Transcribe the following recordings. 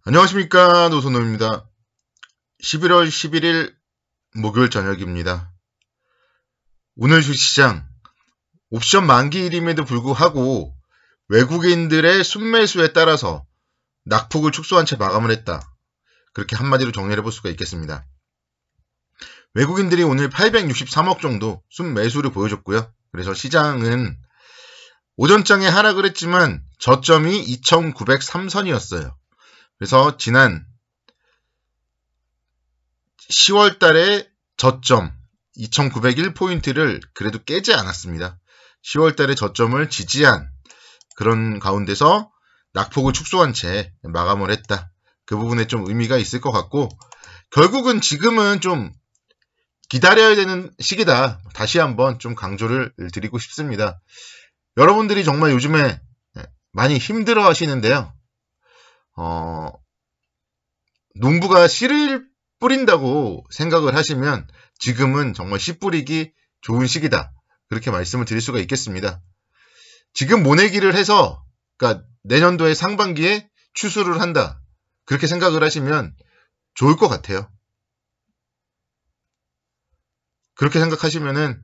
안녕하십니까, 노선호입니다. 11월 11일 목요일 저녁입니다. 오늘 주시장 옵션 만기일임에도 불구하고 외국인들의 순매수에 따라서 낙폭을 축소한 채 마감을 했다. 그렇게 한마디로 정리를 해볼 수가 있겠습니다. 외국인들이 오늘 863억 정도 순매수를 보여줬고요. 그래서 시장은 오전장에 하락을 했지만 저점이 2903선이었어요. 그래서 지난 10월 달에 저점 2901포인트를 그래도 깨지 않았습니다. 10월 달에 저점을 지지한 그런 가운데서 낙폭을 축소한 채 마감을 했다. 그 부분에 좀 의미가 있을 것 같고, 결국은 지금은 좀 기다려야 되는 시기다. 다시 한번 좀 강조를 드리고 싶습니다. 여러분들이 정말 요즘에 많이 힘들어 하시는데요. 농부가 씨를 뿌린다고 생각을 하시면 지금은 정말 씨 뿌리기 좋은 시기다. 그렇게 말씀을 드릴 수가 있겠습니다. 지금 모내기를 해서, 그러니까 내년도의 상반기에 추수를 한다. 그렇게 생각을 하시면 좋을 것 같아요. 그렇게 생각하시면은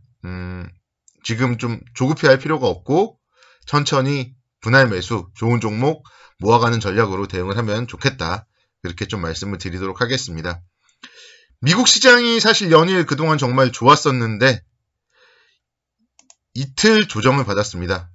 지금 좀 조급해 할 필요가 없고 천천히 분할 매수, 좋은 종목 모아가는 전략으로 대응을 하면 좋겠다. 그렇게 좀 말씀을 드리도록 하겠습니다. 미국 시장이 사실 연일 그동안 정말 좋았었는데 이틀 조정을 받았습니다.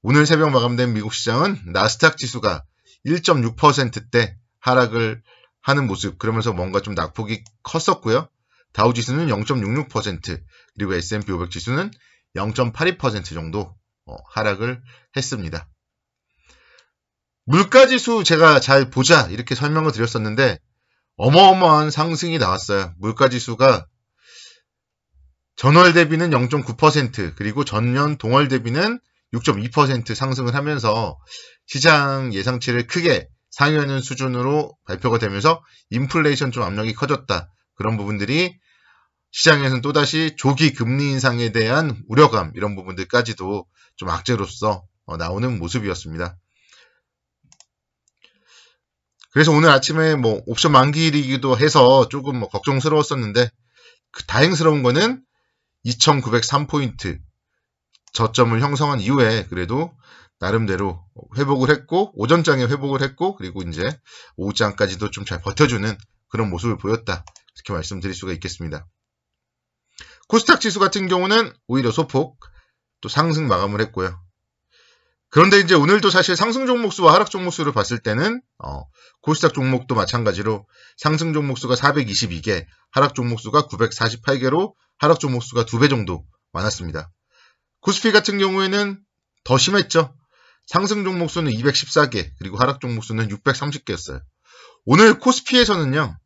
오늘 새벽 마감된 미국 시장은 나스닥 지수가 1.6%대 하락을 하는 모습, 그러면서 뭔가 좀 낙폭이 컸었고요. 다우 지수는 0.66%, 그리고 S&P 500 지수는 0.82% 정도 하락을 했습니다. 물가지수 제가 잘 보자 이렇게 설명을 드렸었는데 어마어마한 상승이 나왔어요. 물가지수가 전월 대비는 0.9%, 그리고 전년 동월 대비는 6.2% 상승을 하면서 시장 예상치를 크게 상회하는 수준으로 발표가 되면서 인플레이션 좀 압력이 커졌다. 그런 부분들이 시장에서는 또다시 조기 금리 인상에 대한 우려감, 이런 부분들까지도 좀 악재로서 나오는 모습이었습니다. 그래서 오늘 아침에 옵션 만기일이기도 해서 조금 걱정스러웠었는데, 다행스러운 거는 2903포인트 저점을 형성한 이후에 그래도 나름대로 회복을 했고, 오전장에 회복을 했고, 그리고 이제 오후장까지도 좀 잘 버텨주는 그런 모습을 보였다. 이렇게 말씀드릴 수가 있겠습니다. 코스닥 지수 같은 경우는 오히려 소폭 또 상승 마감을 했고요. 그런데 이제 오늘도 사실 상승 종목수와 하락 종목수를 봤을 때는 코스닥 종목도 마찬가지로 상승 종목수가 422개, 하락 종목수가 948개로 하락 종목수가 2배 정도 많았습니다. 코스피 같은 경우에는 더 심했죠. 상승 종목수는 214개, 그리고 하락 종목수는 630개였어요. 오늘 코스피에서는요,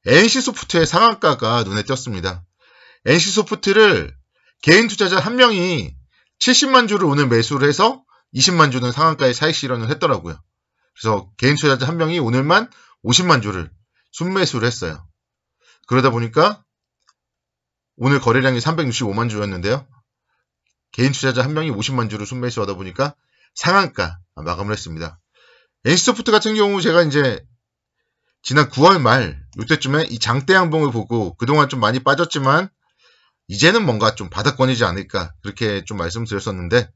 NC소프트의 상한가가 눈에 띄었습니다. NC소프트를 개인 투자자 한 명이 70만 주를 오늘 매수를 해서 20만 주는 상한가에 차익 실현을 했더라고요. 그래서 개인 투자자 한 명이 오늘만 50만 주를 순매수를 했어요. 그러다 보니까 오늘 거래량이 365만 주였는데요. 개인 투자자 한 명이 50만 주를 순매수하다 보니까 상한가 마감을 했습니다. NC소프트 같은 경우 제가 이제 지난 9월 말 이때쯤에 이 장대 양봉을 보고 그동안 좀 많이 빠졌지만 이제는 뭔가 좀 바닥권이지 않을까, 그렇게 좀 말씀드렸었는데,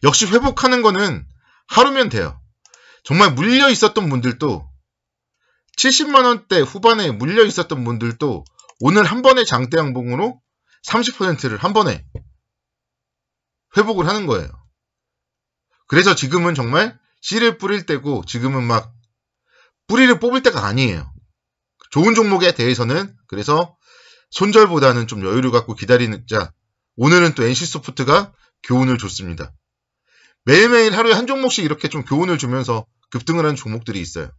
역시 회복하는 거는 하루면 돼요. 정말 물려 있었던 분들도, 70만원대 후반에 물려 있었던 분들도 오늘 한 번의 장대 양봉으로 30%를 한 번에 회복을 하는 거예요. 그래서 지금은 정말 씨를 뿌릴 때고, 지금은 막 뿌리를 뽑을 때가 아니에요. 좋은 종목에 대해서는 그래서 손절보다는 좀 여유를 갖고 기다리는 자, 오늘은 또 NC소프트가 교훈을 줬습니다. 매일매일 하루에 한 종목씩 이렇게 좀 교훈을 주면서 급등을 하는 종목들이 있어요.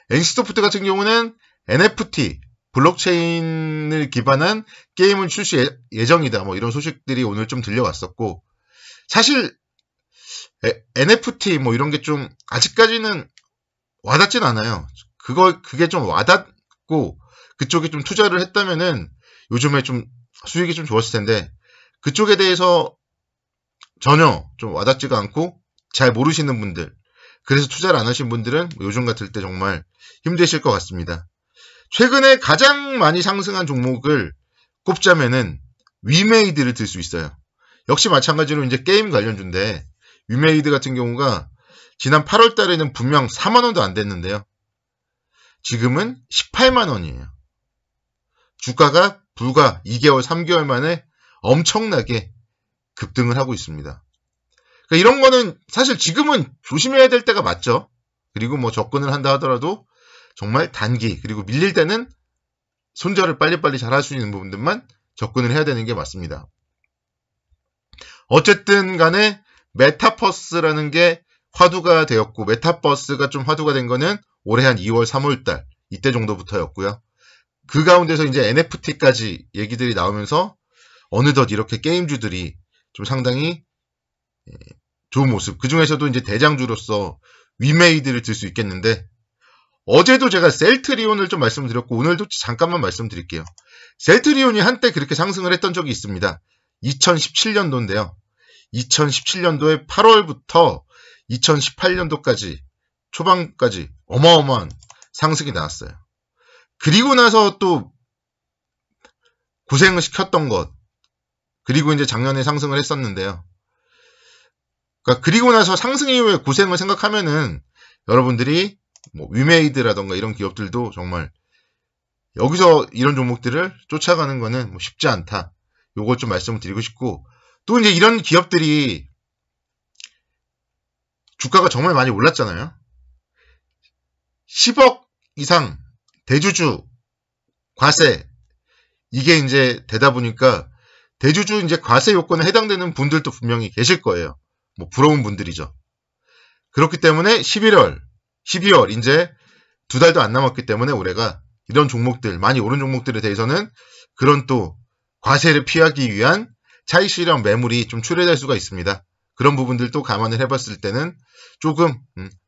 NC소프트 같은 경우는 NFT, 블록체인을 기반한 게임을 출시 예정이다. 이런 소식들이 오늘 좀 들려왔었고, 사실 NFT 이런 게 좀 아직까지는 와닿진 않아요. 그게 좀 와닿고 그쪽에 좀 투자를 했다면은 요즘에 좀 수익이 좀 좋았을 텐데, 그쪽에 대해서 전혀 좀 와닿지가 않고 잘 모르시는 분들, 그래서 투자를 안 하신 분들은 요즘 같을 때 정말 힘드실 것 같습니다. 최근에 가장 많이 상승한 종목을 꼽자면은 위메이드를 들 수 있어요. 역시 마찬가지로 이제 게임 관련주인데 위메이드 같은 경우가 지난 8월 달에는 분명 4만 원도 안 됐는데요. 지금은 18만 원이에요. 주가가 불과 2개월, 3개월 만에 엄청나게 급등을 하고 있습니다. 그러니까 이런 거는 사실 지금은 조심해야 될 때가 맞죠. 그리고 뭐 접근을 한다 하더라도 정말 단기, 그리고 밀릴 때는 손절을 빨리빨리 잘 할 수 있는 부분들만 접근을 해야 되는 게 맞습니다. 어쨌든 간에 메타버스라는 게 화두가 되었고, 메타버스가 좀 화두가 된 거는 올해 한 2월, 3월 달 이때 정도부터였고요. 그 가운데서 이제 NFT까지 얘기들이 나오면서 어느덧 이렇게 게임주들이 좀 상당히 좋은 모습. 그 중에서도 이제 대장주로서 위메이드를 들 수 있겠는데, 어제도 제가 셀트리온을 좀 말씀드렸고, 오늘도 잠깐만 말씀드릴게요. 셀트리온이 한때 그렇게 상승을 했던 적이 있습니다. 2017년도인데요. 2017년도에 8월부터 2018년도까지 초반까지 어마어마한 상승이 나왔어요. 그리고 나서 또 고생을 시켰던 것, 그리고 이제 작년에 상승을 했었는데요. 그러니까 그리고 나서 상승 이후에 고생을 생각하면은 여러분들이 뭐 위메이드라던가 이런 기업들도 정말 여기서 이런 종목들을 쫓아가는 거는 뭐 쉽지 않다. 요걸 좀 말씀을 드리고 싶고, 또 이제 이런 기업들이 주가가 정말 많이 올랐잖아요. 10억 이상 대주주 과세, 이게 이제 되다 보니까 대주주 이제 과세 요건에 해당되는 분들도 분명히 계실 거예요. 뭐 부러운 분들이죠. 그렇기 때문에 11월, 12월 이제 2달도 안 남았기 때문에 올해가 이런 종목들, 많이 오른 종목들에 대해서는 그런 또 과세를 피하기 위한 차익 실현 매물이 좀 출회될 수가 있습니다. 그런 부분들도 감안을 해봤을 때는 조금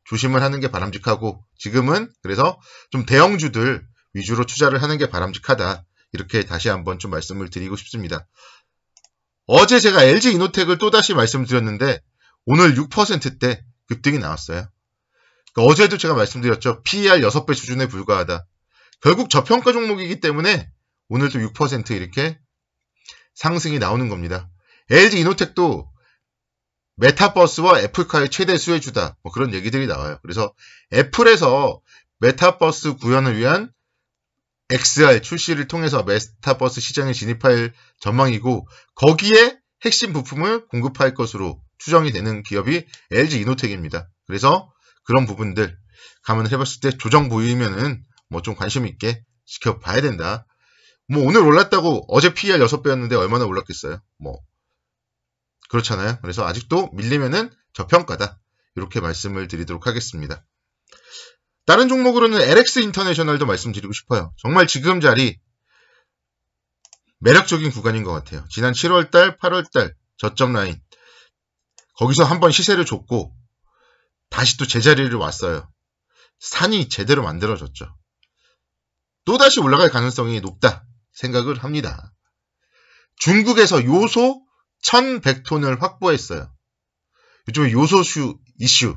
조심을 하는 게 바람직하고, 지금은 그래서 좀 대형주들 위주로 투자를 하는 게 바람직하다. 이렇게 다시 한번 좀 말씀을 드리고 싶습니다. 어제 제가 LG이노텍을 또다시 말씀드렸는데 오늘 6%대 급등이 나왔어요. 그러니까 어제도 제가 말씀드렸죠. PER 6배 수준에 불과하다. 결국 저평가 종목이기 때문에 오늘도 6% 이렇게 상승이 나오는 겁니다. LG이노텍도 메타버스와 애플카의 최대 수혜주다. 뭐 그런 얘기들이 나와요. 그래서 애플에서 메타버스 구현을 위한 XR 출시를 통해서 메타버스 시장에 진입할 전망이고, 거기에 핵심 부품을 공급할 것으로 추정이 되는 기업이 LG이노텍입니다. 그래서 그런 부분들 감안을 해봤을 때 조정 보이면은 뭐 좀 관심 있게 지켜봐야 된다. 뭐 오늘 올랐다고 어제 PER 6배였는데 얼마나 올랐겠어요? 뭐 그렇잖아요. 그래서 아직도 밀리면은 저평가다. 이렇게 말씀을 드리도록 하겠습니다. 다른 종목으로는 LX 인터내셔널도 말씀드리고 싶어요. 정말 지금 자리 매력적인 구간인 것 같아요. 지난 7월달, 8월달 저점 라인 거기서 한번 시세를 줬고 다시 또 제자리를 왔어요. 산이 제대로 만들어졌죠. 또다시 올라갈 가능성이 높다 생각을 합니다. 중국에서 요소 1100톤을 확보했어요. 요즘에 요소수 이슈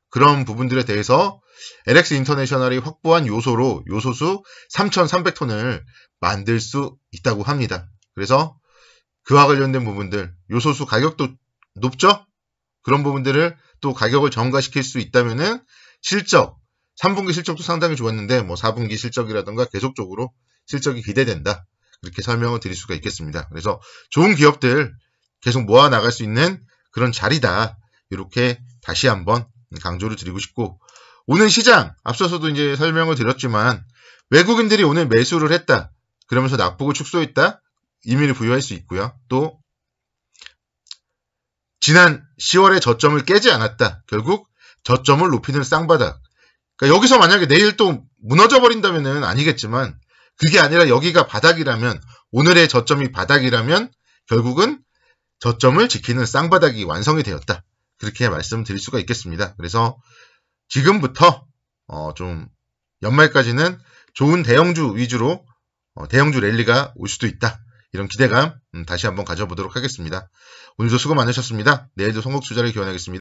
그런 부분들에 대해서 LX 인터내셔널이 확보한 요소로 요소수 3300톤을 만들 수 있다고 합니다. 그래서 그와 관련된 부분들, 요소수 가격도 높죠? 그런 부분들을 또 가격을 정가시킬 수 있다면은 실적, 3분기 실적도 상당히 좋았는데 뭐 4분기 실적이라던가 계속적으로 실적이 기대된다. 이렇게 설명을 드릴 수가 있겠습니다. 그래서 좋은 기업들 계속 모아 나갈 수 있는 그런 자리다. 이렇게 다시 한번 강조를 드리고 싶고, 오늘 시장 앞서서도 이제 설명을 드렸지만 외국인들이 오늘 매수를 했다. 그러면서 낙폭을 축소했다. 의미를 부여할 수 있고요. 또 지난 10월에 저점을 깨지 않았다. 결국 저점을 높이는 쌍바닥. 그러니까 여기서 만약에 내일 또 무너져 버린다면은 아니겠지만, 그게 아니라 여기가 바닥이라면, 오늘의 저점이 바닥이라면 결국은 저점을 지키는 쌍바닥이 완성이 되었다. 그렇게 말씀드릴 수가 있겠습니다. 그래서 지금부터 좀 연말까지는 좋은 대형주 위주로 대형주 랠리가 올 수도 있다. 이런 기대감 다시 한번 가져보도록 하겠습니다. 오늘도 수고 많으셨습니다. 내일도 선곡 투자를 기원하겠습니다.